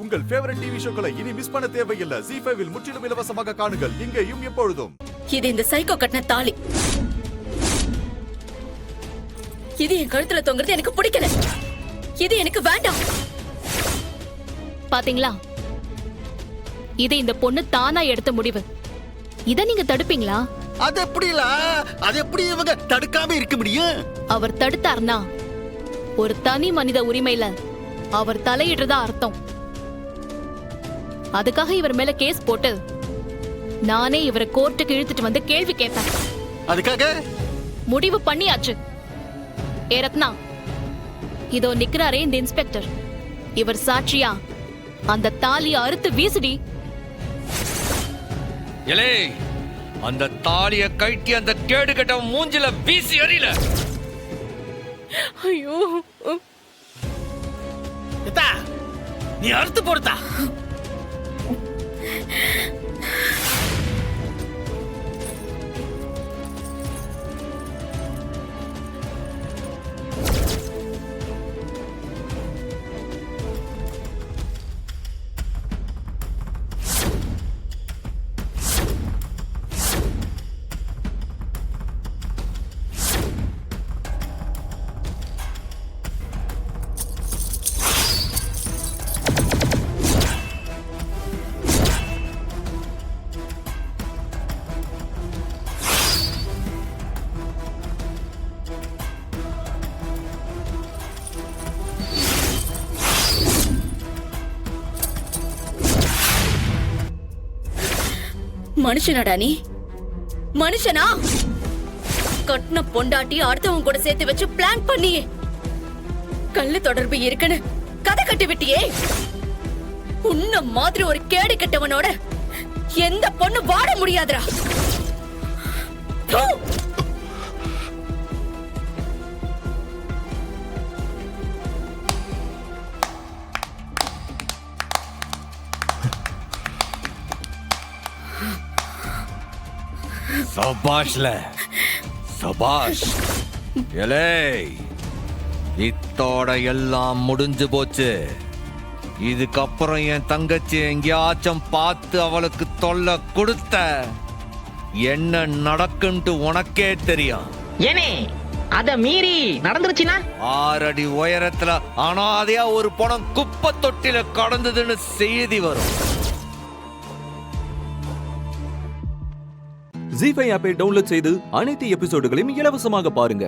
உங்கள் favourite TV ஷோக்களை இனி miss பண்ண தேவையில்லை. ZEE5 இல் முற்றிலும் இலவசமாக காணுங்கள். இங்கேயும் எப்பொழுதும். இது இந்த சைக்கோ கட்டின தாலி. இது என் கழுத்துல தொங்குறது எனக்கு பிடிக்கல. இது எனக்கு வேண்டாம். பாத்தீங்களா, இது இந்த பொண்ணு தானா எடுத்த முடிவு. இத நீங்க தடுப்பீங்களா? அது எப்படி இவங்க தடுக்காம இருக்க முடியும்? அவர் தடுத்தார்னா ஒரு தனி மனித உரிமையில அவர் தலையிடுறதா அர்த்தம். அதுக்காக இவர் மேல கேஸ் போட்டு நானே இவரை கோர்ட்டுக்கு இழுத்துட்டு வந்து கேள்வி கேட்பேன். அதுக்காக முடிவு பண்ணியாச்சு. ஏ ரத்னா, இதோ நிக்கிறாரே இந்த இன்ஸ்பெக்டர், இவர் சாட்சியா அந்த தாலியை அறுத்து வீசுடி. எலே, அந்த தாலிய கட்டி அந்த கேடு கட்ட மூஞ்சில வீசி எறியல. ஐயோ, நீ அறுத்து போடுதா? மனுஷனாடா நீ? மனுஷனா? கட்டின பொண்டாட்டி அடுத்தவங்க கூட சேர்த்து வச்சு பிளான் பண்ணியே கள்ளு தொடர்பு இருக்குன்னு கதை கட்டி விட்டியே. உன்ன மாதிரி ஒரு கேடு கெட்டவனோட எந்த பொண்ணு வாட முடியாதுடா. சபாஷ்ல சபாஷ். எலே, இத்தோட எல்லாம் முடிஞ்சு போச்சு. இதுக்கப்புறம் என் தங்கச்சி எங்கேயாச்சும் பார்த்து அவளுக்கு தொல்லை கொடுத்த என்ன நடக்குன்ட்டு உனக்கே தெரியும். ஏனே அத மீறி நடந்துருச்சுனா 6 அடி உயரத்துல அனாதையா ஒரு பணம் குப்பை தொட்டில கடந்ததுன்னு செய்தி வரும். ZEE5 ஆப்பை டவுன்லோட் செய்து அனைத்து எபிசோடுகளையும் இலவசமாக பாருங்க.